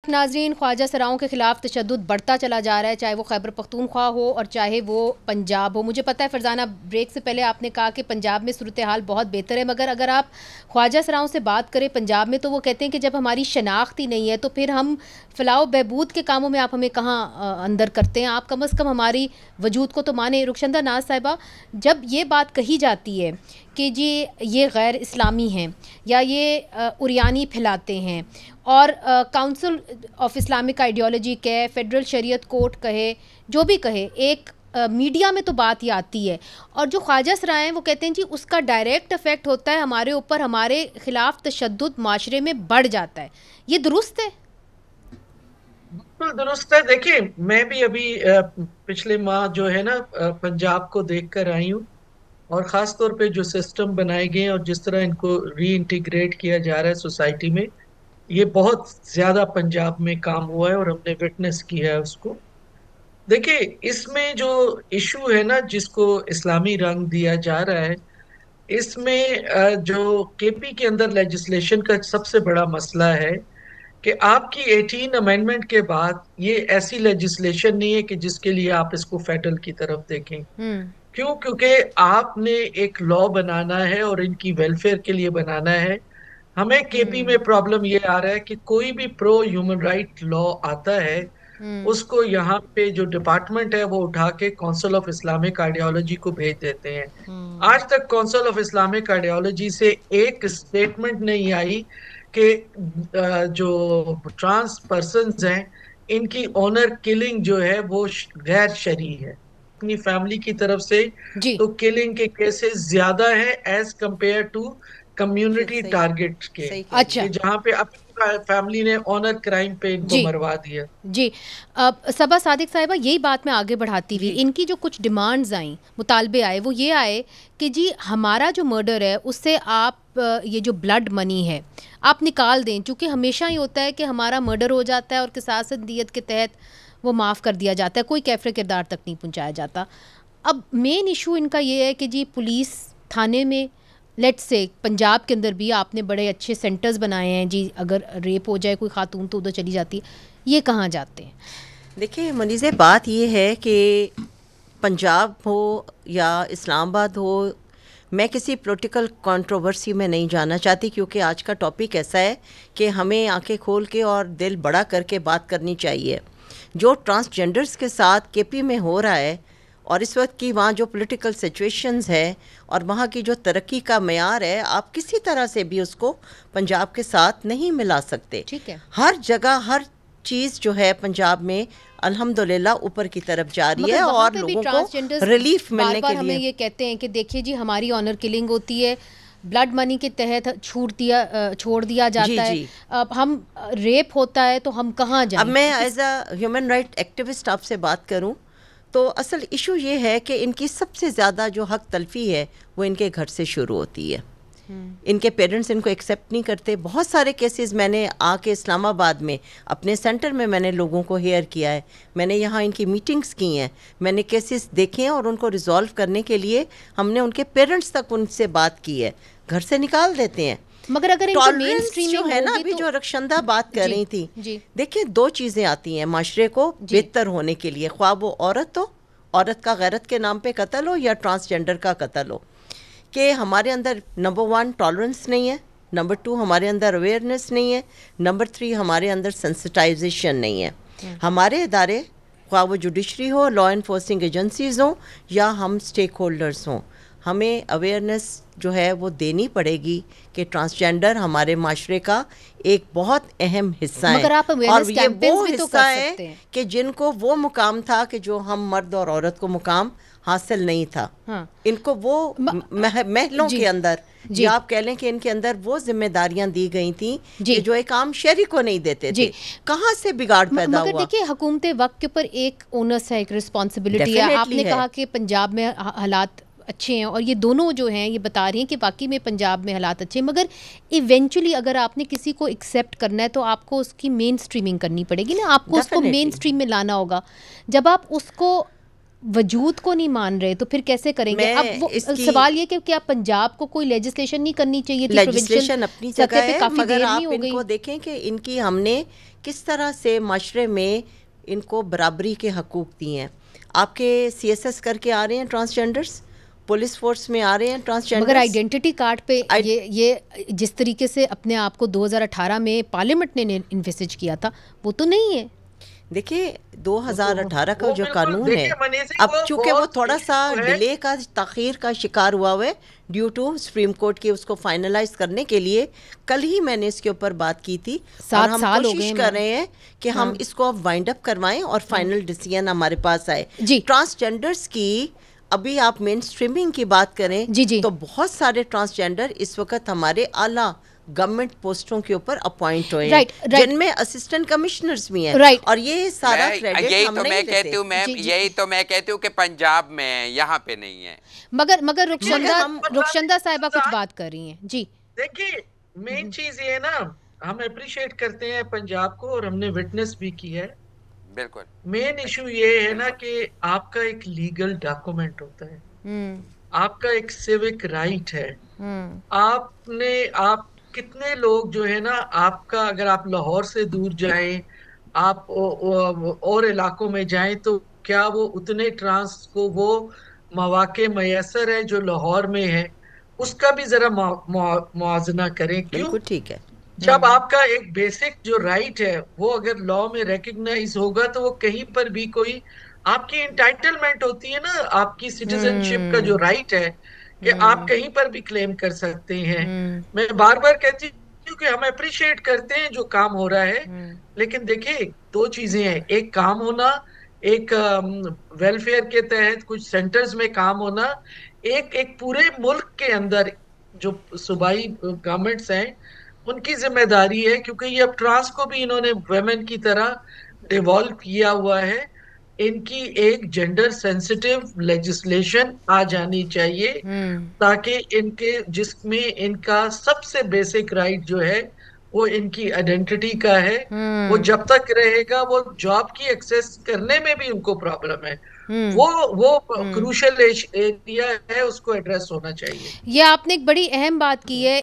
वक्त नाजरीन, ख्वाजा सराओं के खिलाफ तशद्दुद बढ़ता चला जा रहा है, चाहे वो खैबर पख्तूनख्वा हो और चाहे वो पंजाब हो। मुझे पता है फरजाना, ब्रेक से पहले आपने कहा कि पंजाब में सूरत हाल बहुत बेहतर है, मगर अगर आप ख्वाजा सराओं से बात करें पंजाब में तो वो कहते हैं कि जब हमारी शनाख्त ही नहीं है तो फिर हम फलाह बहबूद के कामों में आप हमें कहाँ अंदर करते हैं। आप कम अज़ कम हमारी वजूद को तो माने। रुखशंदा नाज साहिबा, जब ये बात कही जाती है कि जी ये गैर इस्लामी हैं या ये उरियानी फैलाते हैं और काउंसिल ऑफ इस्लामिक आइडियोलॉजी कहे, फेडरल शरीयत कोर्ट कहे, जो भी कहे, एक मीडिया में तो बात ही आती है और जो ख्वाजा सराय हैं वो कहते हैं जी उसका डायरेक्ट इफेक्ट होता है हमारे ऊपर, हमारे खिलाफ तशद्दुद माशरे में बढ़ जाता है। ये दुरुस्त है? बिल्कुल दुरुस्त है। देखिए, मैं भी अभी पिछले माह जो है ना पंजाब को देख कर आई हूँ। और खास तौर पे जो सिस्टम बनाए गए हैं और जिस तरह इनको रीइंटीग्रेट किया जा रहा है सोसाइटी में, ये बहुत ज्यादा पंजाब में काम हुआ है और हमने विटनेस किया है उसको। देखिए, इसमें जो इशू है ना जिसको इस्लामी रंग दिया जा रहा है, इसमें जो केपी के अंदर लेजिस्लेशन का सबसे बड़ा मसला है कि आपकी 18 अमेंडमेंट के बाद ये ऐसी लेजिस्लेशन नहीं है कि जिसके लिए आप इसको फेडरल की तरफ देखें। क्यों? क्योंकि आपने एक लॉ बनाना है और इनकी वेलफेयर के लिए बनाना है। हमें केपी में प्रॉब्लम ये आ रहा है कि कोई भी प्रो ह्यूमन राइट लॉ आता है, उसको यहाँ पे जो डिपार्टमेंट है वो उठा के काउंसिल ऑफ इस्लामिक आइडियोलॉजी को भेज देते हैं। आज तक काउंसिल ऑफ इस्लामिक आइडियोलॉजी से एक स्टेटमेंट नहीं आई कि जो ट्रांस पर्सन्स हैं इनकी ऑनर किलिंग जो है वो गैर शरई है अपनी फैमिली की तरफ से। जी तो किलिंग के केसेस ज्यादा है एज कंपेयर टू कम्युनिटी सही टारगेट के, सही कह रही अच्छा हैं। कि जहाँ पे अपनी फैमिली ने ऑनर क्राइम पे इनको जी मरवा दिया। जी। अब सबा सादिक साहिबा, यही बात मैं आगे बढ़ाती हुई, जी इनकी जो कुछ डिमांड्स आई, मुतालबे आए, वो ये आए कि जी हमारा जो मर्डर है उससे आप ये जो ब्लड मनी है आप निकाल दें, क्योंकि हमेशा ही होता है कि हमारा मर्डर हो जाता है और किसास दियत के तहत वो माफ़ कर दिया जाता है, कोई कैफरे किरदार तक नहीं पहुंचाया जाता। अब मेन इशू इनका ये है कि जी पुलिस थाने में, लेट्स से पंजाब के अंदर भी आपने बड़े अच्छे सेंटर्स बनाए हैं जी, अगर रेप हो जाए कोई खातून तो उधर चली जाती है, ये कहाँ जाते हैं? देखिए मनीज़े, बात ये है कि पंजाब हो या इस्लामाबाद हो, मैं किसी पॉलिटिकल कंट्रोवर्सी में नहीं जाना चाहती, क्योंकि आज का टॉपिक ऐसा है कि हमें आंखें खोल के और दिल बड़ा करके बात करनी चाहिए। जो ट्रांसजेंडर्स के साथ केपी में हो रहा है और इस वक्त की वहाँ जो पॉलिटिकल सिचुएशंस है और वहाँ की जो तरक्की का मयार है, आप किसी तरह से भी उसको पंजाब के साथ नहीं मिला सकते। ठीक है, हर जगह हर चीज़ जो है पंजाब में अल्हम्दुलिल्लाह ऊपर की तरफ जा रही है और लोगों को रिलीफ मिलने के हमें लिए। ये कहते हैं कि देखिए जी हमारी ऑनर किलिंग होती है, ब्लड मनी के तहत छोड़ दिया जी जाता है, जी। अब हम रेप होता है तो हम कहाँ अब जाएं? मैं as a human right activist आपसे बात करूं तो असल इशू ये है कि इनकी सबसे ज़्यादा जो हक तलफी है वो इनके घर से शुरू होती है। इनके पेरेंट्स इनको एक्सेप्ट नहीं करते। बहुत सारे केसेस मैंने आके इस्लामाबाद में अपने सेंटर में मैंने लोगों को हेयर किया है, मैंने यहाँ इनकी मीटिंग्स की हैं, मैंने केसेस देखे हैं और उनको रिजॉल्व करने के लिए हमने उनके पेरेंट्स तक उनसे बात की है, घर से निकाल देते हैं। मगर अगर इनकी मेन टॉलरेंस स्ट्रीम जो है ना, होगी अभी तो जो रक्षंदा बात कर जी, रही थी, जी देखिए दो चीज़ें आती हैं माशरे को जी। बेहतर होने के लिए, ख्वाह वो औरत हो, औरत का गैरत के नाम पे कत्ल हो या ट्रांसजेंडर का कत्ल हो, कि हमारे अंदर नंबर 1 टॉलरेंस नहीं है, नंबर 2 हमारे अंदर अवेयरनेस नहीं है, नंबर 3 हमारे अंदर सेंसिटाइजेशन नहीं है। हमारे इदारे, ख्वाह वो जुडिशरी हो, लॉ इन्फोर्सिंग एजेंसीज हों या हम स्टेक होल्डर्स हों, हमें अवेयरनेस जो है वो देनी पड़ेगी कि ट्रांसजेंडर हमारे माशरे का एक बहुत अहम हिस्सा मगर है। आप और awareness ये campaigns वो भी तो हिस्सा कर है सकते हैं। कि जिनको वो मुकाम था कि जो हम मर्द और औरत को मुकाम हासिल नहीं था, हाँ। इनको वो महलों जी के अंदर, जी या आप कह लें कि इनके अंदर वो जिम्मेदारियां दी गई थी जी कि जो एक आम शहरी को नहीं देते जी। थे। कहाँ से बिगाड़ पैदा मगर हुआ? देखिए हुकूमत वक्त के ऊपर एक ओनस है, एक रिस्पॉन्सिबिलिटी है। Definitely आपने है। कहा कि पंजाब में हालात अच्छे हैं और ये दोनों जो हैं ये बता रही हैं कि वाकई में पंजाब में हालात अच्छे हैं, मगर इवेंचुअली अगर आपने किसी को एक्सेप्ट करना है तो आपको उसकी मेन स्ट्रीमिंग करनी पड़ेगी ना, आपको उसको मेन Definitely। स्ट्रीम में लाना होगा। जब आप उसको वजूद को नहीं मान रहे तो फिर कैसे करेंगे? अब वो सवाल ये कि क्या पंजाब को कोई लेजिस्लेशन नहीं करनी चाहिए थी? लेजिस्लेशन अपनी जगह है, मगर आप इनको देखें कि इनकी हमने किस तरह से माशरे में इनको बराबरी के हकूक दिए हैं। आपके CSS करके आ रहे हैं ट्रांसजेंडर्स, पुलिस फोर्स में आ रहे हैं ट्रांसजेंडर्स, मगर आइडेंटिटी कार्ड पे ये जिस तरीके से अपने आप को 2018 में पार्लियामेंट ने इन्विसेज किया था वो तो नहीं है। देखिए 2018 का जो कानून है, अब चूंकि वो थोड़ा सा डिले का, ताखीर का शिकार हुआ है ड्यू टू सुप्रीम कोर्ट के उसको फाइनलाइज करने के लिए। कल ही मैंने इसके ऊपर बात की थी और हम कोशिश कर रहे हैं कि हम इसको अब वाइंड अप करवाएं और फाइनल डिसीजन हमारे पास आए। ट्रांसजेंडर्स की अभी आप मेन स्ट्रीमिंग की बात करें तो बहुत सारे ट्रांसजेंडर इस वक्त हमारे आला गवर्नमेंट पोस्टों के ऊपर अपॉइंट हुए हैं, जिनमें असिस्टेंट कमिश्नर्स भी हैं, और ये सारा क्रेडिट हम नहीं लेते। यही तो मैं कहती हूँ कि पंजाब में है, यहाँ पे नहीं है। मगर रुखशंदा साहिबा कुछ बात कर रही हैं। जी देखिए, मेन चीज ये है ना, हम अप्रिशिएट करते हैं पंजाब को और हमने विटनेस भी की है। बिल्कुल मेन इशू ये है ना कि आपका एक लीगल डॉक्यूमेंट होता है, आपका एक सिविक राइट है। आप कितने लोग जो है ना, आपका अगर आप लाहौर से दूर जाएं, आप और इलाकों में जाएं, तो क्या वो उतने ट्रांस को वो मौके मैसर है जो लाहौर में है? उसका भी जरा मुआवजना करें। क्यों? ठीक है, जब आपका एक बेसिक जो राइट है वो अगर लॉ में रिकग्नाइज होगा तो वो कहीं पर भी कोई आपकी इंटाइटलमेंट होती है ना, आपकी सिटीजनशिप का जो राइट है कि आप कहीं पर भी क्लेम कर सकते हैं। मैं बार बार कहती हूँ कि हम अप्रिशिएट करते हैं जो काम हो रहा है, लेकिन देखिए दो चीजें हैं, एक काम होना, एक वेलफेयर के तहत कुछ सेंटर्स में काम होना, एक पूरे मुल्क के अंदर जो सूबाई गवर्नमेंट्स हैं उनकी जिम्मेदारी है, क्योंकि ये अब ट्रांस को भी इन्होंने वुमेन की तरह डिवॉल्व किया हुआ है। इनकी एक जेंडर सेंसिटिव लेजिस्लेशन आ जानी चाहिए ताकि इनके, जिसमें इनका सबसे बेसिक राइट जो है वो इनकी आइडेंटिटी का है, वो जब तक रहेगा वो जॉब की एक्सेस करने में भी उनको प्रॉब्लम है, वो क्रूशियल एरिया है, उसको एड्रेस होना चाहिए। ये आपने एक बड़ी अहम बात की है।